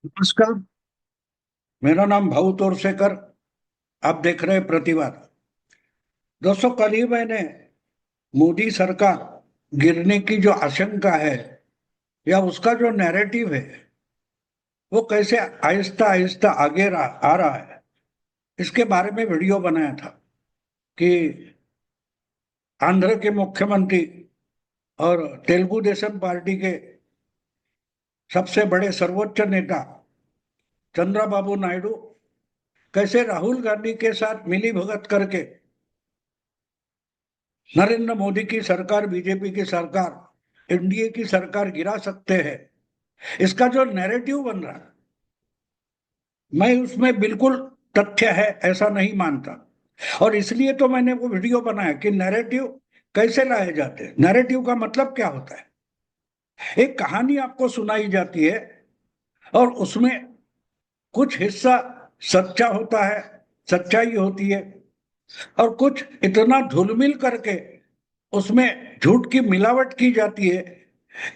नमस्कार। मेरा नाम भाऊ तोरसेकर। आप देख रहे हैं प्रतिवाद। दोस्तों, कल ही मैंने मोदी सरकार गिरने की जो आशंका है या उसका जो नैरेटिव है वो कैसे आहिस्ता आहिस्ता आ रहा है, इसके बारे में वीडियो बनाया था कि आंध्र के मुख्यमंत्री और तेलुगु देशम पार्टी के सबसे बड़े सर्वोच्च नेता चंद्रबाबू नायडू कैसे राहुल गांधी के साथ मिली भगत करके नरेंद्र मोदी की सरकार, बीजेपी की सरकार, एनडीए की सरकार गिरा सकते हैं। इसका जो नैरेटिव बन रहा है, मैं उसमें बिल्कुल तथ्य है ऐसा नहीं मानता। और इसलिए तो मैंने वो वीडियो बनाया कि नैरेटिव कैसे लाए जाते हैं, नैरेटिव का मतलब क्या होता है। एक कहानी आपको सुनाई जाती है और उसमें कुछ हिस्सा सच्चा होता है, सच्चाई होती है, और कुछ इतना धुलमिल करके उसमें झूठ की मिलावट की जाती है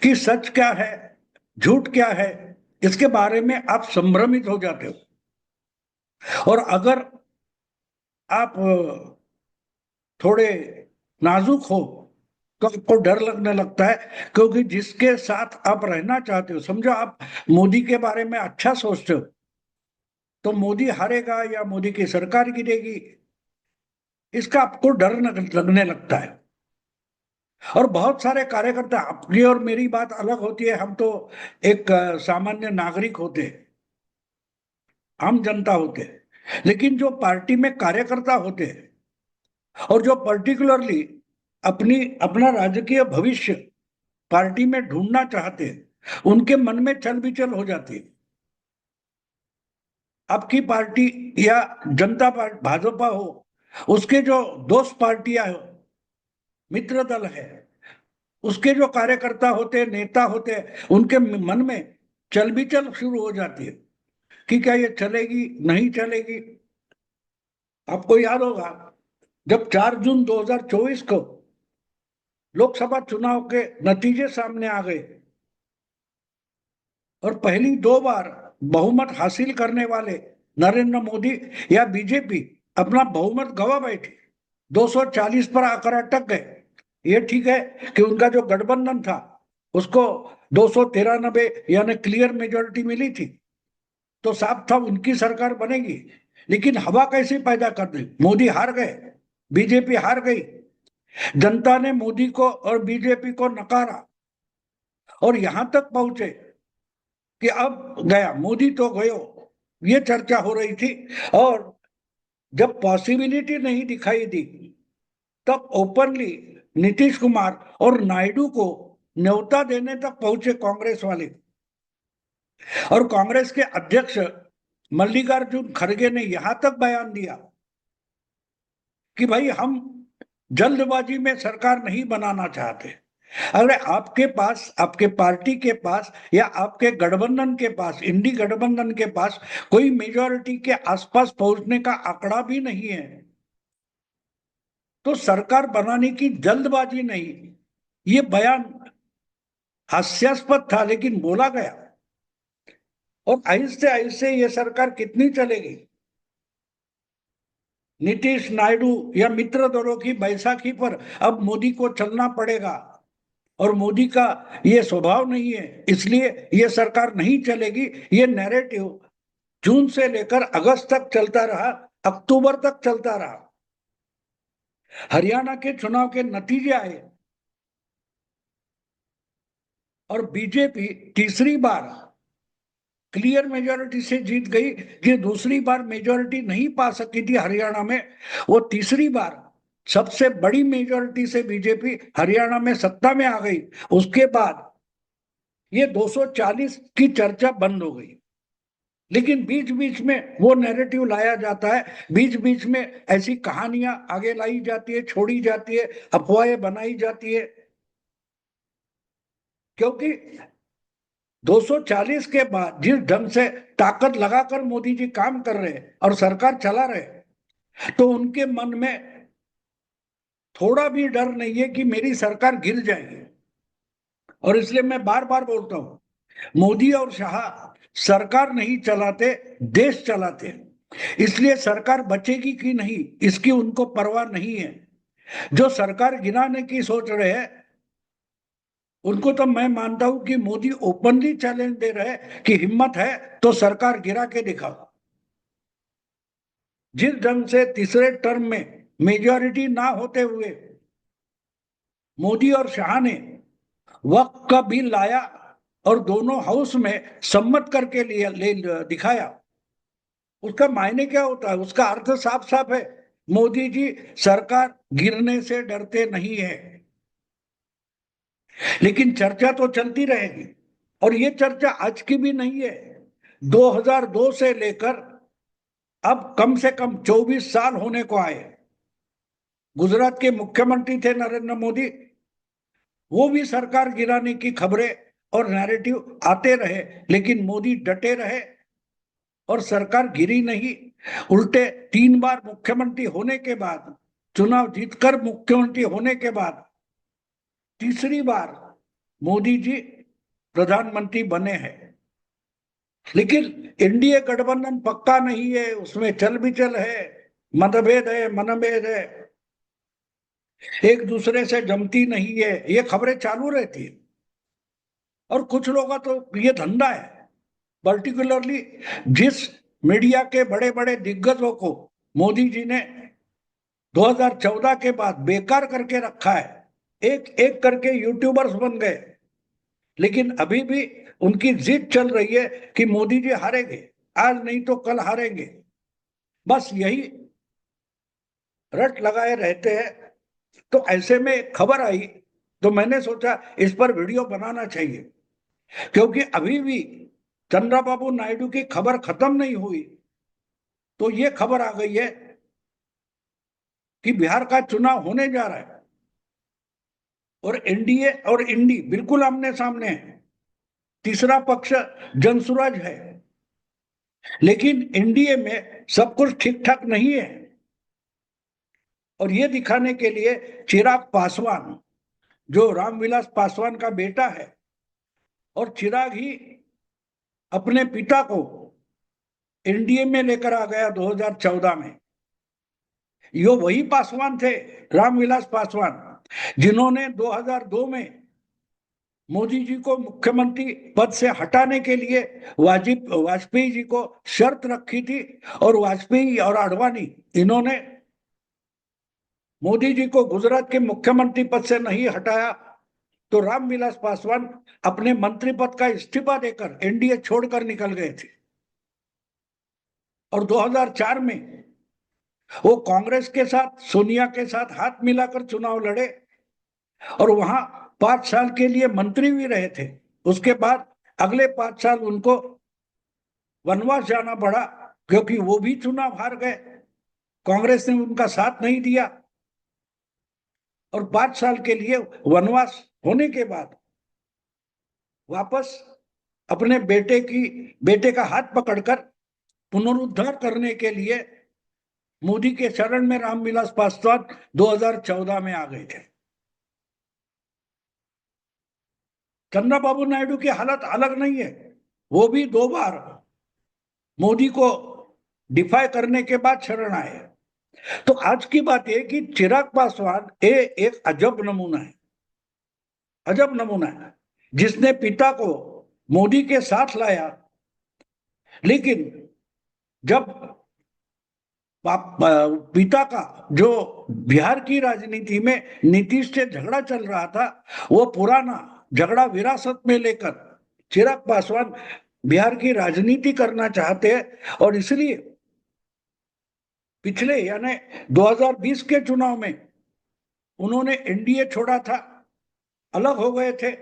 कि सच क्या है, झूठ क्या है, इसके बारे में आप संभ्रमित हो जाते हो। और अगर आप थोड़े नाजुक हो तो आपको डर लगने लगता है, क्योंकि जिसके साथ आप रहना चाहते हो, समझो आप मोदी के बारे में अच्छा सोचते हो, तो मोदी हारेगा या मोदी की सरकार गिरेगी, इसका आपको डर लगने लगता है। और बहुत सारे कार्यकर्ता, आपकी और मेरी बात अलग होती है, हम तो एक सामान्य नागरिक होते हैं, आम जनता होते हैं। लेकिन जो पार्टी में कार्यकर्ता होते हैं और जो पर्टिकुलरली अपनी अपना राजकीय भविष्य पार्टी में ढूंढना चाहते हैं, उनके मन में चल बिचल हो जाती है। आपकी पार्टी या जनता पार्टी भाजपा हो, उसके जो दोस्त पार्टियां हो, मित्र दल है, उसके जो कार्यकर्ता होते हैं, नेता होते हैं, उनके मन में चल बिचल शुरू हो जाती है कि क्या ये चलेगी, नहीं चलेगी। आपको याद होगा, जब 4 जून 2024 को लोकसभा चुनाव के नतीजे सामने आ गए और पहली 2 बार बहुमत हासिल करने वाले नरेंद्र मोदी या बीजेपी अपना बहुमत गवा बैठे, 240 पर आकर अटक गए। ये ठीक है कि उनका जो गठबंधन था उसको 293 यानी क्लियर मेजोरिटी मिली थी, तो साफ था उनकी सरकार बनेगी। लेकिन हवा कैसे पैदा कर दी, मोदी हार गए, बीजेपी हार गई। जनता ने मोदी को और बीजेपी को नकारा और यहां तक पहुंचे कि अब गया मोदी तो गयो, ये चर्चा हो रही थी। और जब पॉसिबिलिटी नहीं दिखाई दी, तब ओपनली नीतीश कुमार और नायडू को न्योता देने तक पहुंचे कांग्रेस वाले। और कांग्रेस के अध्यक्ष मल्लिकार्जुन खड़गे ने यहां तक बयान दिया कि भाई हम जल्दबाजी में सरकार नहीं बनाना चाहते। अगर आपके पास, आपके पार्टी के पास या आपके गठबंधन के पास, इंडी गठबंधन के पास कोई मेजोरिटी के आसपास पहुंचने का आंकड़ा भी नहीं है, तो सरकार बनाने की जल्दबाजी नहीं। ये बयान हास्यास्पद था लेकिन बोला गया। और आहिस्ते आहिस्ते ये सरकार कितनी चलेगी, नीतीश, नायडू या मित्र दलों की बैसाखी पर अब मोदी को चलना पड़ेगा। और मोदी का ये स्वभाव नहीं है, इसलिए ये सरकार नहीं चलेगी। ये नैरेटिव जून से लेकर अगस्त तक चलता रहा, अक्टूबर तक चलता रहा। हरियाणा के चुनाव के नतीजे आए और बीजेपी तीसरी बार क्लियर मेजोरिटी से जीत गई। ये दूसरी बार मेजोरिटी नहीं पा सकी थी हरियाणा में, वो तीसरी बार सबसे बड़ी मेजोरिटी से बीजेपी हरियाणा में सत्ता में आ गई। उसके बाद ये 240 की चर्चा बंद हो गई। लेकिन बीच बीच में वो नैरेटिव लाया जाता है, बीच बीच में ऐसी कहानियां आगे लाई जाती है, छोड़ी जाती है, अफवाहें बनाई जाती है। क्योंकि 240 के बाद जिस ढंग से ताकत लगाकर मोदी जी काम कर रहे हैं और सरकार चला रहे हैं, तो उनके मन में थोड़ा भी डर नहीं है कि मेरी सरकार गिर जाएगी। और इसलिए मैं बार बार बोलता हूं, मोदी और शाह सरकार नहीं चलाते, देश चलाते हैं। इसलिए सरकार बचेगी कि नहीं इसकी उनको परवाह नहीं है। जो सरकार गिराने की सोच रहे हैं उनको तो मैं मानता हूं कि मोदी ओपनली चैलेंज दे रहे हैं कि हिम्मत है तो सरकार गिरा के दिखाओ। जिस ढंग से तीसरे टर्म में मेजॉरिटी ना होते हुए मोदी और शाह ने वक्त का बिल लाया और दोनों हाउस में सम्मत करके ले दिखाया, उसका मायने क्या होता है? उसका अर्थ साफ साफ है, मोदी जी सरकार गिरने से डरते नहीं है। लेकिन चर्चा तो चलती रहेगी और ये चर्चा आज की भी नहीं है। 2002 से लेकर अब कम से कम 24 साल होने को आए। गुजरात के मुख्यमंत्री थे नरेंद्र मोदी, वो भी सरकार गिराने की खबरें और नैरेटिव आते रहे, लेकिन मोदी डटे रहे और सरकार गिरी नहीं। उल्टे 3 बार मुख्यमंत्री होने के बाद, चुनाव जीतकर मुख्यमंत्री होने के बाद तीसरी बार मोदी जी प्रधानमंत्री बने हैं। लेकिन एनडीए गठबंधन पक्का नहीं है, उसमें चल बिचल है, मतभेद है, मनभेद है, एक दूसरे से जमती नहीं है, ये खबरें चालू रहती है। और कुछ लोगों का तो ये धंधा है, पर्टिकुलरली जिस मीडिया के बड़े बड़े दिग्गजों को मोदी जी ने 2014 के बाद बेकार करके रखा है, एक एक करके यूट्यूबर्स बन गए, लेकिन अभी भी उनकी जिद चल रही है कि मोदी जी हारेंगे, आज नहीं तो कल हारेंगे। बस यही रट लगाए रहते हैं। तो ऐसे में खबर आई तो मैंने सोचा इस पर वीडियो बनाना चाहिए, क्योंकि अभी भी चंद्रबाबू नायडू की खबर खत्म नहीं हुई। तो ये खबर आ गई है कि बिहार का चुनाव होने जा रहा है और एनडीए और इंडी बिल्कुल आमने सामने है। तीसरा पक्ष जनसुराज है, लेकिन एनडीए में सब कुछ ठीक ठाक नहीं है। और ये दिखाने के लिए चिराग पासवान, जो रामविलास पासवान का बेटा है, और चिराग ही अपने पिता को एनडीए में लेकर आ गया 2014 में। यो वही पासवान थे, रामविलास पासवान, जिन्होंने 2002 में मोदी जी को मुख्यमंत्री पद से हटाने के लिए वाजपेयी जी को शर्त रखी थी। और वाजपेयी और आडवाणी इन्होंने मोदी जी को गुजरात के मुख्यमंत्री पद से नहीं हटाया, तो रामविलास पासवान अपने मंत्री पद का इस्तीफा देकर एनडीए छोड़कर निकल गए थे। और 2004 में वो कांग्रेस के साथ, सोनिया के साथ हाथ मिलाकर चुनाव लड़े और वहां 5 साल के लिए मंत्री भी रहे थे। उसके बाद अगले 5 साल उनको वनवास जाना पड़ा, क्योंकि वो भी चुनाव हार गए, कांग्रेस ने उनका साथ नहीं दिया। और 5 साल के लिए वनवास होने के बाद वापस अपने बेटे का हाथ पकड़कर पुनरुद्धार करने के लिए मोदी के शरण में रामविलास पासवान 2014 में आ गए थे। चंद्रबाबू नायडू की हालत अलग नहीं है, वो भी 2 बार मोदी को डिफाई करने के बाद शरण आए। तो आज की बात यह कि चिराग पासवान एक अजब नमूना है, अजब नमूना है, जिसने पिता को मोदी के साथ लाया, लेकिन जब पिता का जो बिहार की राजनीति में नीतीश से झगड़ा चल रहा था, वो पुराना झगड़ा विरासत में लेकर चिराग पासवान बिहार की राजनीति करना चाहते हैं। और इसलिए पिछले यानी 2020 के चुनाव में उन्होंने एनडीए छोड़ा था, अलग हो गए थे,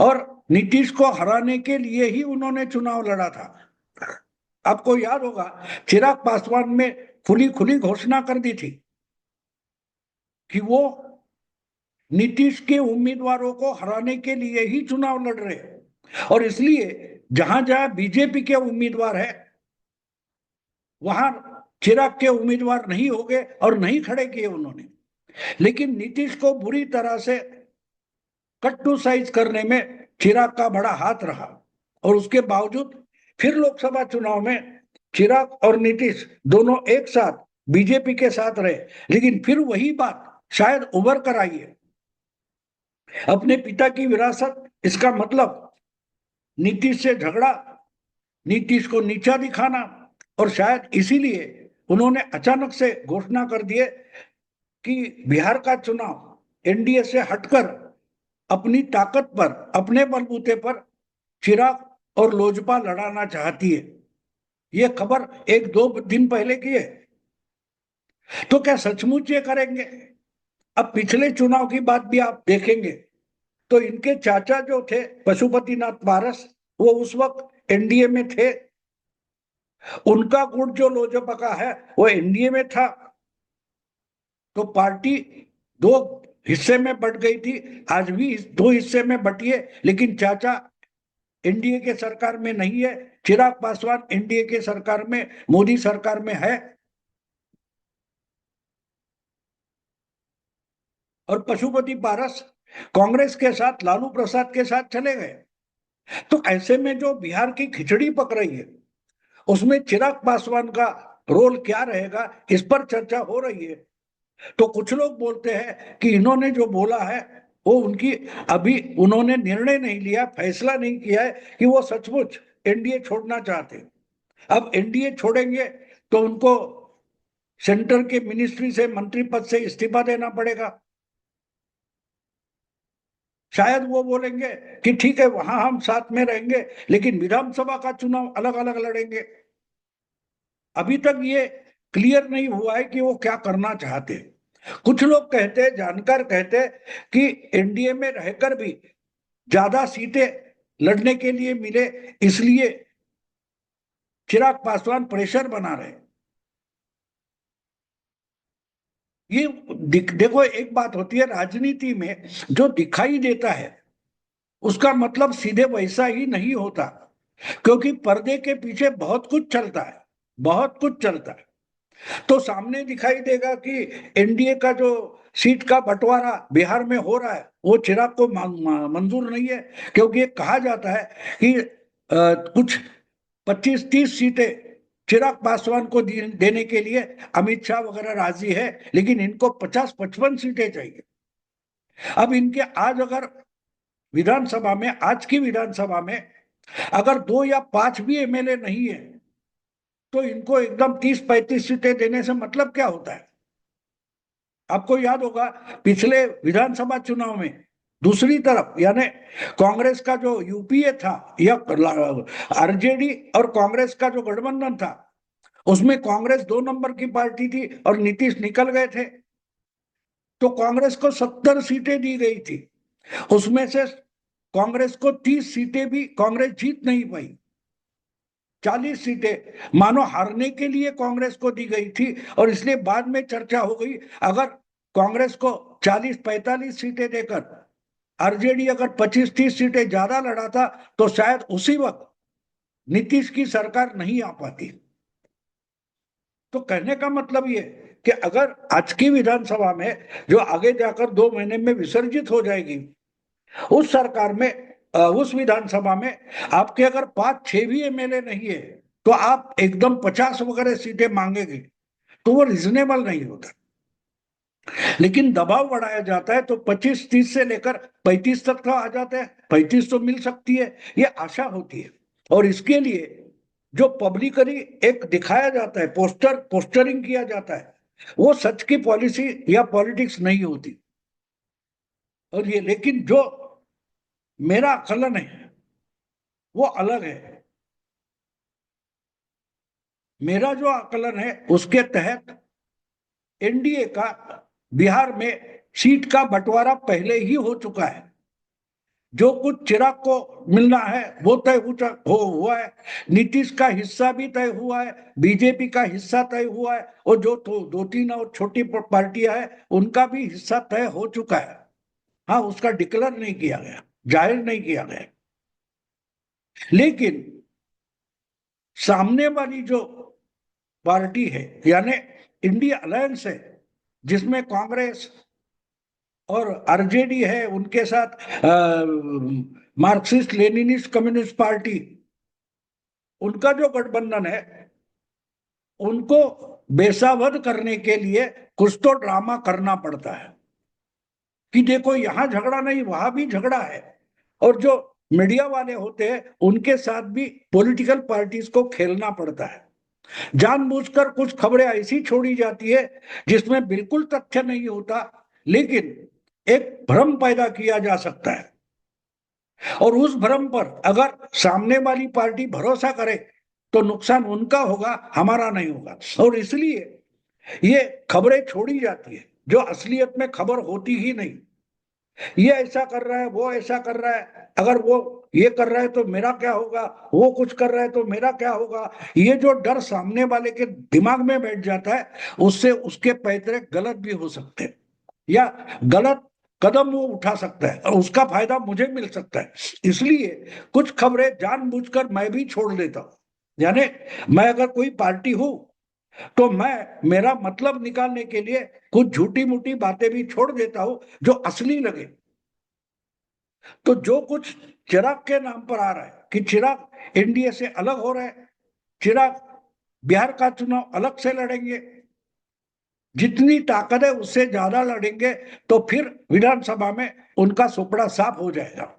और नीतीश को हराने के लिए ही उन्होंने चुनाव लड़ा था। आपको याद होगा चिराग पासवान में खुली खुली घोषणा कर दी थी कि वो नीतीश के उम्मीदवारों को हराने के लिए ही चुनाव लड़ रहे, और इसलिए जहां जहां बीजेपी के उम्मीदवार है वहां चिराग के उम्मीदवार नहीं हो गए और नहीं खड़े किए उन्होंने। लेकिन नीतीश को बुरी तरह से कट टू साइज करने में चिराग का बड़ा हाथ रहा, और उसके बावजूद फिर लोकसभा चुनाव में चिराग और नीतीश दोनों एक साथ बीजेपी के साथ रहे, लेकिन फिर वही बात शायद उभर कर आई है। अपने पिता की विरासत, इसका मतलब नीतीश से झगड़ा, नीतीश को नीचा दिखाना, और शायद इसीलिए उन्होंने अचानक से घोषणा कर दिए कि बिहार का चुनाव एनडीए से हटकर अपनी ताकत पर, अपने बलबूते पर चिराग और लोजपा लड़ाना चाहती है। ये खबर एक दो दिन पहले की है। तो क्या सचमुच ये करेंगे? अब पिछले चुनाव की बात भी आप देखेंगे तो इनके चाचा जो थे पशुपतिनाथ पारस, वो उस वक्त एनडीए में थे। उनका गुट जो लोजपा का है वो एनडीए में था। तो पार्टी दो हिस्से में बट गई थी, आज भी दो हिस्से में बटी है, लेकिन चाचा एनडीए के सरकार में नहीं है, चिराग पासवान एनडीए के सरकार में, मोदी सरकार में है। और पशुपति पारस कांग्रेस के साथ, लालू प्रसाद के साथ चले गए। तो ऐसे में जो बिहार की खिचड़ी पक रही है उसमें चिराग पासवान का रोल क्या रहेगा, इस पर चर्चा हो रही है। तो कुछ लोग बोलते हैं कि इन्होंने जो बोला है वो उनकी, अभी उन्होंने निर्णय नहीं लिया, फैसला नहीं किया है कि वो सचमुच एनडीए छोड़ना चाहते हैं। अब एनडीए छोड़ेंगे तो उनको सेंटर के मिनिस्ट्री से, मंत्री पद से इस्तीफा देना पड़ेगा। शायद वो बोलेंगे कि ठीक है वहां हम साथ में रहेंगे, लेकिन विधानसभा का चुनाव अलग अलग लड़ेंगे। अभी तक ये क्लियर नहीं हुआ है कि वो क्या करना चाहते हैं। कुछ लोग कहते हैं, जानकार कहते हैं कि एनडीए में रहकर भी ज्यादा सीटें लड़ने के लिए मिले, इसलिए चिराग पासवान प्रेशर बना रहे। ये देखो, एक बात होती है राजनीति में, जो दिखाई देता है उसका मतलब सीधे वैसा ही नहीं होता, क्योंकि पर्दे के पीछे बहुत कुछ चलता है, बहुत कुछ चलता है। तो सामने दिखाई देगा कि एनडीए का जो सीट का बंटवारा बिहार में हो रहा है वो चिराग को मंजूर नहीं है, क्योंकि ये कहा जाता है कि कुछ 25-30 सीटें चिराग पासवान को देने के लिए अमित शाह वगैरह राजी है, लेकिन इनको 50-55 सीटें चाहिए। अब इनके आज अगर विधानसभा में, आज की विधानसभा में अगर 2 या 5 भी एमएलए नहीं है तो इनको एकदम 30-35 सीटें देने से मतलब क्या होता है? आपको याद होगा पिछले विधानसभा चुनाव में दूसरी तरफ, यानी कांग्रेस का जो यूपीए था या आरजेडी और कांग्रेस का जो गठबंधन था, उसमें कांग्रेस 2 नंबर की पार्टी थी और नीतीश निकल गए थे। तो कांग्रेस को 70 सीटें दी गई थी, उसमें से कांग्रेस को 30 सीटें भी कांग्रेस जीत नहीं पाई। 40 सीटें मानो हारने के लिए कांग्रेस को दी गई थी, और इसलिए बाद में चर्चा हो गई अगर कांग्रेस को 40-45 सीटें देकर आरजेडी अगर 25-30 सीटें ज्यादा लड़ाता तो शायद उसी वक्त नीतीश की सरकार नहीं आ पाती। तो कहने का मतलब ये कि अगर आज की विधानसभा में, जो आगे जाकर 2 महीने में विसर्जित हो जाएगी, उस सरकार में, उस विधानसभा में आपके अगर 5-6 भी एमएलए नहीं है तो आप एकदम 50 वगैरह सीटें मांगेंगे, तो वो रिजनेबल नहीं होता। लेकिन दबाव बढ़ाया जाता है तो 25-30 से लेकर 35 तक तो आ जाते हैं, 35 तो मिल सकती है, ये आशा होती है। और इसके लिए जो पब्लिकली एक दिखाया जाता है, पोस्टरिंग किया जाता है, वो सच की पॉलिसी या पॉलिटिक्स नहीं होती। और ये, लेकिन जो मेरा आकलन है वो अलग है। मेरा जो आकलन है उसके तहत एनडीए का बिहार में सीट का बंटवारा पहले ही हो चुका है। जो कुछ चिराग को मिलना है वो तय हो हुआ है, नीतीश का हिस्सा भी तय हुआ है, बीजेपी का हिस्सा तय हुआ है, और जो तो 2-3 और छोटी पार्टियां हैं उनका भी हिस्सा तय हो चुका है। हाँ, उसका डिक्लेयर नहीं किया गया, जाहिर नहीं किया गया। लेकिन सामने वाली जो पार्टी है, यानी इंडिया अलायंस है, जिसमें कांग्रेस और आरजेडी है, उनके साथ मार्क्सिस्ट लेनिनिस्ट कम्युनिस्ट पार्टी, उनका जो गठबंधन है, उनको बेसावध करने के लिए कुछ तो ड्रामा करना पड़ता है कि देखो यहां झगड़ा नहीं, वहां भी झगड़ा है। और जो मीडिया वाले होते हैं, उनके साथ भी पॉलिटिकल पार्टीज को खेलना पड़ता है। जानबूझकर कुछ खबरें ऐसी छोड़ी जाती है जिसमें बिल्कुल तथ्य नहीं होता, लेकिन एक भ्रम पैदा किया जा सकता है। और उस भ्रम पर अगर सामने वाली पार्टी भरोसा करे तो नुकसान उनका होगा, हमारा नहीं होगा। और इसलिए ये खबरें छोड़ी जाती है जो असलियत में खबर होती ही नहीं। ये ऐसा कर रहा है, वो ऐसा कर रहा है, अगर वो ये कर रहा है तो मेरा क्या होगा, वो कुछ कर रहा है तो मेरा क्या होगा। ये जो डर सामने वाले के दिमाग में बैठ जाता है, उससे उसके पैतरे गलत भी हो सकते हैं या गलत कदम वो उठा सकता है और उसका फायदा मुझे मिल सकता है। इसलिए कुछ खबरें जानबूझकर मैं भी छोड़ देता हूं। यानी मैं अगर कोई पार्टी हूं तो मैं मेरा मतलब निकालने के लिए कुछ झूठी मूठी बातें भी छोड़ देता हूं जो असली लगे। तो जो कुछ चिराग के नाम पर आ रहा है कि चिराग एनडीए से अलग हो रहे हैं, चिराग बिहार का चुनाव अलग से लड़ेंगे, जितनी ताकत है उससे ज्यादा लड़ेंगे, तो फिर विधानसभा में उनका सुपड़ा साफ हो जाएगा।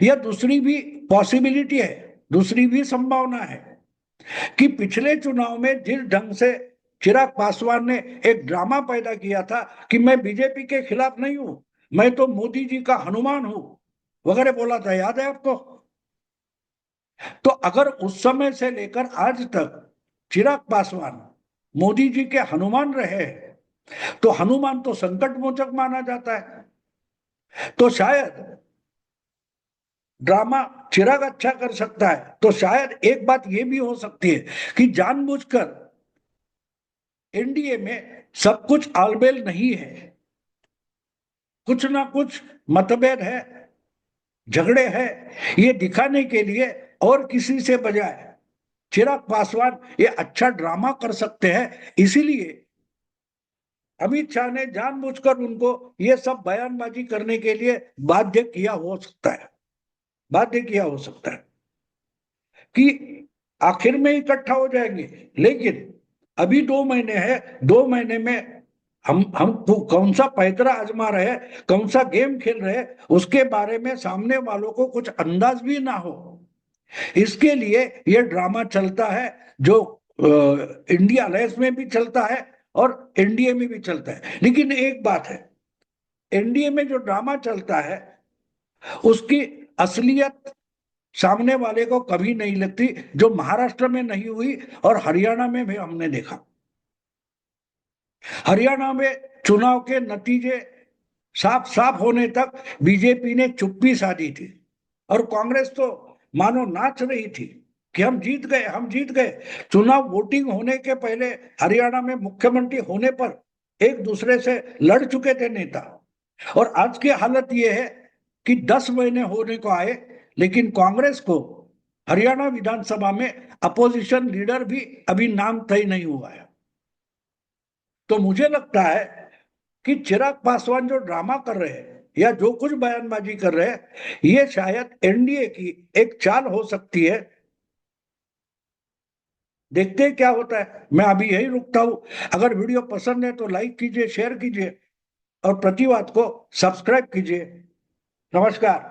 यह दूसरी भी पॉसिबिलिटी है, दूसरी भी संभावना है कि पिछले चुनाव में जिस ढंग से चिराग पासवान ने एक ड्रामा पैदा किया था कि मैं बीजेपी के खिलाफ नहीं हूं, मैं तो मोदी जी का हनुमान हूं वगैरह बोला था, याद है आपको? तो अगर उस समय से लेकर आज तक चिराग पासवान मोदी जी के हनुमान रहे हैं, तो हनुमान तो संकट मोचक माना जाता है। तो शायद ड्रामा चिराग अच्छा कर सकता है, तो शायद एक बात यह भी हो सकती है कि जानबूझकर एनडीए में सब कुछ आलबेल नहीं है, कुछ ना कुछ मतभेद है, झगड़े हैं, ये दिखाने के लिए और किसी से बजाय चिराग पासवान ये अच्छा ड्रामा कर सकते हैं। इसीलिए अमित शाह ने जानबूझकर उनको ये सब बयानबाजी करने के लिए बाध्य किया हो सकता है, बाध्य किया हो सकता है कि आखिर में इकट्ठा हो जाएंगे। लेकिन अभी 2 महीने है, 2 महीने में हम कौन सा पैतरा आजमा रहे हैं, कौन सा गेम खेल रहे हैं, उसके बारे में सामने वालों को कुछ अंदाज भी ना हो, इसके लिए ये ड्रामा चलता है जो इंडिया अलायंस में भी चलता है और एनडीए में भी चलता है। लेकिन एक बात है, एनडीए में जो ड्रामा चलता है उसकी असलियत सामने वाले को कभी नहीं लगती, जो महाराष्ट्र में नहीं हुई और हरियाणा में भी हमने देखा। हरियाणा में चुनाव के नतीजे साफ साफ होने तक बीजेपी ने चुप्पी साधी थी और कांग्रेस तो मानो नाच रही थी कि हम जीत गए, हम जीत गए। चुनाव वोटिंग होने के पहले हरियाणा में मुख्यमंत्री होने पर एक दूसरे से लड़ चुके थे नेता। और आज की हालत यह है कि 10 महीने होने को आए, लेकिन कांग्रेस को हरियाणा विधानसभा में अपोजिशन लीडर भी अभी नाम तय नहीं हुआ है। तो मुझे लगता है कि चिराग पासवान जो ड्रामा कर रहे हैं या जो कुछ बयानबाजी कर रहे हैं, ये शायद एनडीए की एक चाल हो सकती है। देखते हैं क्या होता है। मैं अभी यही रुकता हूं। अगर वीडियो पसंद है तो लाइक कीजिए, शेयर कीजिए और प्रतिवाद को सब्सक्राइब कीजिए। नमस्कार।